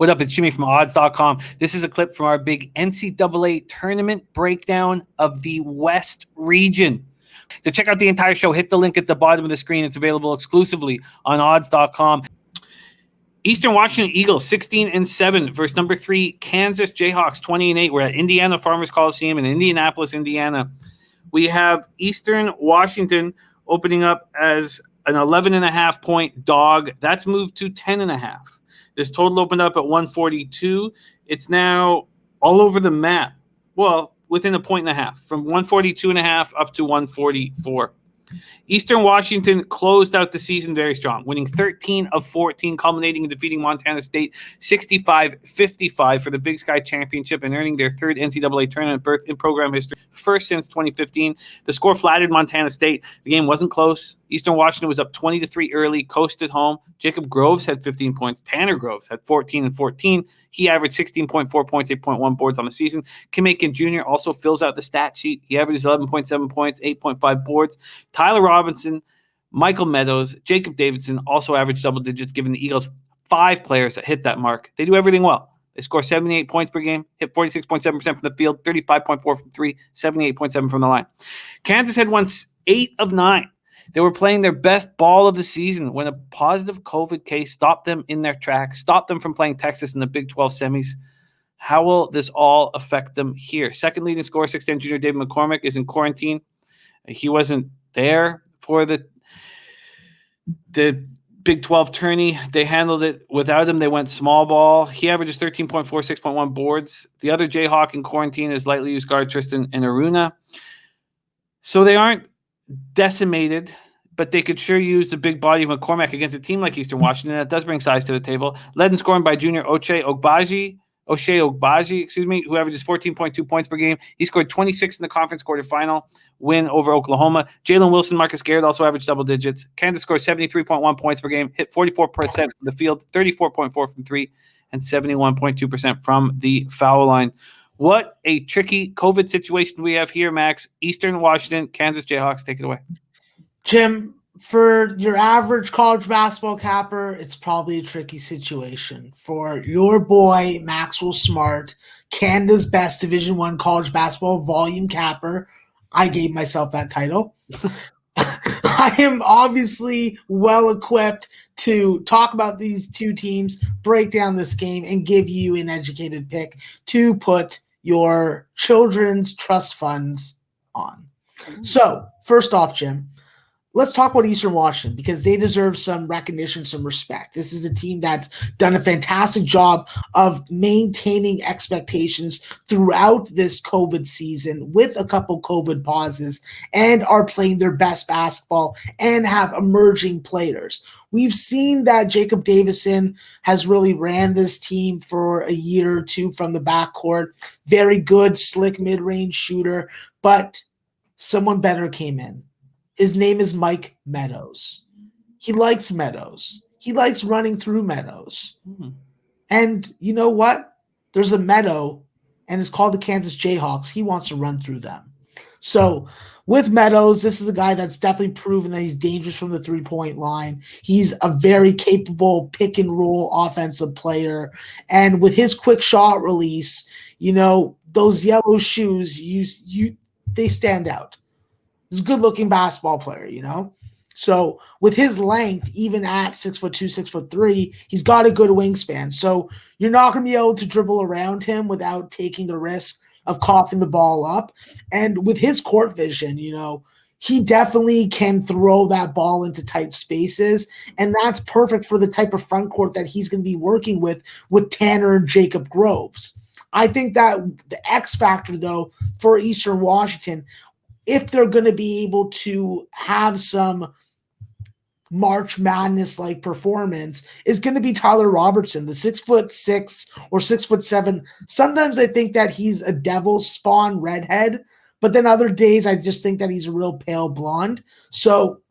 What up? It's Jimmy from odds.com. This is a clip from our big NCAA tournament breakdown of the West region. To check out the entire show, hit the link at the bottom of the screen. It's available exclusively on odds.com. Eastern Washington Eagles 16-7 versus number 3 Kansas Jayhawks 20-8. We're at Indiana Farmers Coliseum in Indianapolis, Indiana. We have Eastern Washington opening up as an 11.5 point dog. That's moved to 10.5. This total opened up at 142. It's now all over the map. Well, within a point and a half, from 142.5 up to 144. Eastern Washington closed out the season very strong, winning 13 of 14, culminating in defeating Montana State 65-55 for the Big Sky Championship and earning their third NCAA tournament berth in program history, first since 2015. The score flattered Montana State. The game wasn't close. Eastern Washington was up 20-3 early, coasted home. Jacob Groves had 15 points. Tanner Groves had 14 and 14. He averaged 16.4 points, 8.1 boards on the season. Kim Aiken Jr. also fills out the stat sheet. He averages 11.7 points, 8.5 boards. Tyler Robinson, Michael Meadows, Jacob Davidson also averaged double digits, giving the Eagles 5 players that hit that mark. They do everything well. They score 78 points per game, hit 46.7% from the field, 35.4 from 3, 78.7 from the line. Kansas had won 8 of 9. They were playing their best ball of the season when a positive COVID case stopped them in their tracks, stopped them from playing Texas in the Big 12 semis. How will this all affect them here? Second leading scorer, 6'10" junior David McCormick, is in quarantine. He wasn't there for the Big 12 tourney. They handled it without him. They went small ball. He averages 13.4, 6.1 boards. The other Jayhawk in quarantine is lightly used guard Tristan and Aruna. So they aren't decimated, but they could sure use the big body of McCormack against a team like Eastern Washington. That does bring size to the table. Led in scoring by junior Ochai Ogbaji, who averages 14.2 points per game. He scored 26 in the conference quarterfinal win over Oklahoma. Jalen Wilson, Marcus Garrett also averaged double digits. Kansas scored 73.1 points per game, hit 44% from the field, 34.4 from 3, and 71.2% from the foul line. What a tricky COVID situation we have here, Max. Eastern Washington, Kansas Jayhawks, take it away. Jim, for your average college basketball capper, it's probably a tricky situation. For your boy, Maxwell Smart, Canada's best Division I college basketball volume capper, I gave myself that title. I am obviously well-equipped to talk about these two teams, break down this game, and give you an educated pick to put your children's trust funds on. So, first off, Jim, let's talk about Eastern Washington because they deserve some recognition, some respect. This is a team that's done a fantastic job of maintaining expectations throughout this COVID season with a couple COVID pauses and are playing their best basketball and have emerging players. We've seen that Jacob Davison has really ran this team for a year or two from the backcourt. Very good, slick mid-range shooter, but someone better came in. His name is Mike Meadows. He likes Meadows. He likes running through Meadows. And you know what? There's a meadow, and it's called the Kansas Jayhawks. He wants to run through them. So with Meadows, this is a guy that's definitely proven that he's dangerous from the three-point line. He's a very capable pick-and-roll offensive player. And with his quick shot release, you know, those yellow shoes, they stand out. He's a good-looking basketball player, you know? So with his length, even at 6'2", 6'3", he's got a good wingspan. So you're not going to be able to dribble around him without taking the risk of coughing the ball up. And with his court vision, you know, he definitely can throw that ball into tight spaces. And that's perfect for the type of front court that he's going to be working with Tanner and Jacob Groves. I think that the X factor, though, for Eastern Washington, if they're going to be able to have some March Madness-like performance, is going to be Tyler Robertson, the 6'6" or 6'7". Sometimes I think that he's a Devil's Spawn redhead, but then other days I just think that he's a real pale blonde. So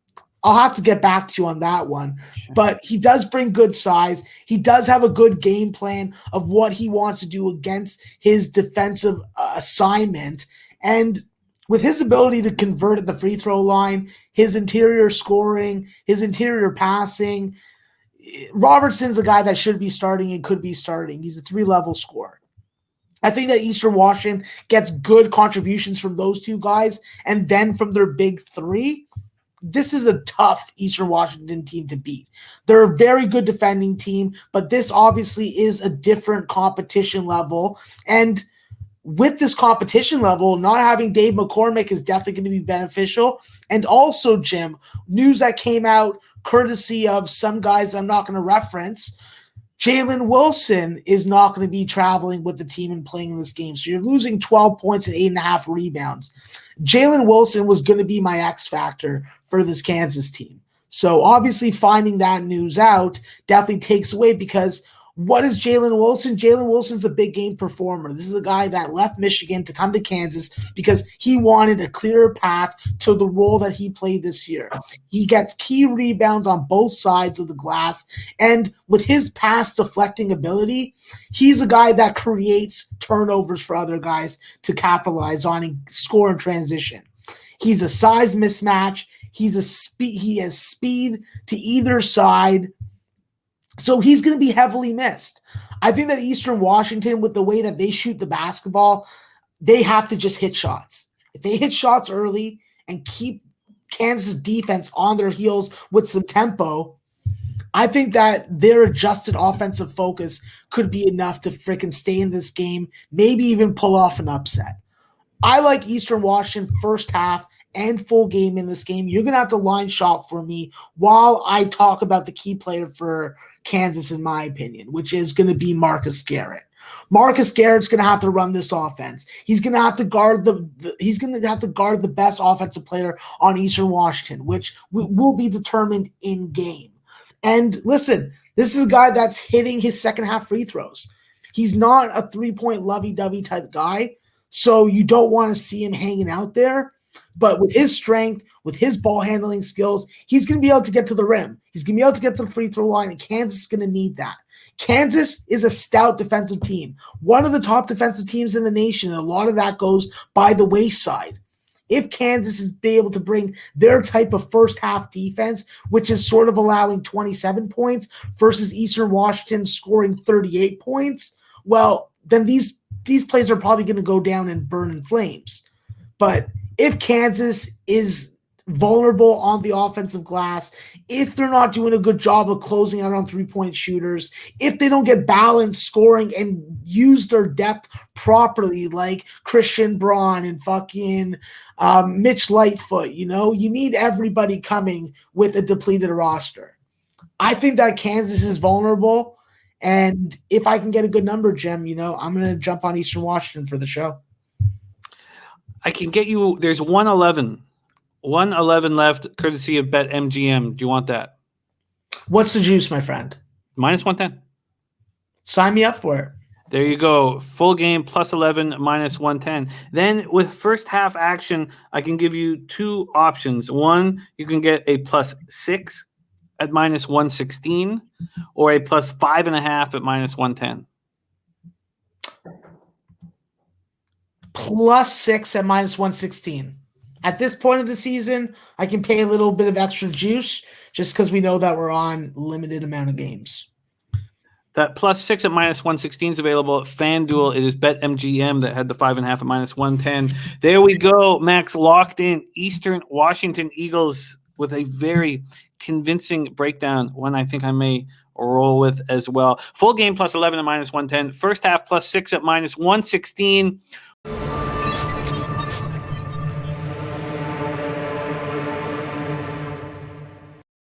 I'll have to get back to you on that one. Sure. But he does bring good size. He does have a good game plan of what he wants to do against his defensive assignment. And with his ability to convert at the free throw line, his interior scoring, his interior passing, Robertson's a guy that should be starting and could be starting. He's a 3-level scorer. I think that Eastern Washington gets good contributions from those two guys, and then from their big three. This is a tough Eastern Washington team to beat. They're a very good defending team, but this obviously is a different competition level. And with this competition level, not having Dave McCormick is definitely going to be beneficial. And also, Jim, news that came out courtesy of some guys I'm not going to reference, Jalen Wilson is not going to be traveling with the team and playing in this game. So you're losing 12 points and 8.5 rebounds. Jalen Wilson was going to be my X factor for this Kansas team. So obviously finding that news out definitely takes away, because what is Jalen Wilson? Jalen Wilson's a big game performer. This is a guy that left Michigan to come to Kansas because he wanted a clearer path to the role that he played this year. He gets key rebounds on both sides of the glass, and with his pass deflecting ability, he's a guy that creates turnovers for other guys to capitalize on and score in transition. He's a size mismatch. He has speed to either side. So he's going to be heavily missed. I think that Eastern Washington, with the way that they shoot the basketball, they have to just hit shots. If they hit shots early and keep Kansas defense on their heels with some tempo, I think that their adjusted offensive focus could be enough to freaking stay in this game, maybe even pull off an upset. I like Eastern Washington first half and full game in this game. You're going to have to line shop for me while I talk about the key player for Kansas, in my opinion, which is going to be Marcus Garrett. Marcus Garrett's going to have to run this offense. He's going to have to guard the best offensive player on Eastern Washington, which will be determined in game. And listen, this is a guy that's hitting his second half free throws. He's not a 3-point lovey-dovey type guy, so you don't want to see him hanging out there. But with his strength, with his ball handling skills, he's going to be able to get to the rim. He's going to be able to get to the free throw line, and Kansas is going to need that. Kansas is a stout defensive team, one of the top defensive teams in the nation, and a lot of that goes by the wayside. If Kansas is be able to bring their type of first half defense, which is sort of allowing 27 points versus Eastern Washington scoring 38 points, well, then these plays are probably going to go down and burn in flames. But if Kansas is vulnerable on the offensive glass, if they're not doing a good job of closing out on 3-point shooters, if they don't get balanced scoring and use their depth properly, like Christian Braun and fucking Mitch Lightfoot, you need everybody coming with a depleted roster. I think that Kansas is vulnerable, and if I can get a good number, Jim, I'm going to jump on Eastern Washington for the show. I can get you. There's 111 left, courtesy of BetMGM. Do you want that? What's the juice, my friend? Minus 110. Sign me up for it. There you go. Full game plus 11, minus 110. Then with first half action, I can give you two options. One, you can get a plus 6 at minus 116, or a plus 5.5 at minus 110. Plus 6 at minus 116. At this point of the season, I can pay a little bit of extra juice just because we know that we're on limited amount of games. That plus 6 at minus 116 is available at FanDuel. It is BetMGM that had the 5.5 at minus 110. There we go. Max locked in Eastern Washington Eagles with a very convincing breakdown, one I think I may roll with as well. Full game plus 11 at minus 110. First half plus 6 at minus 116.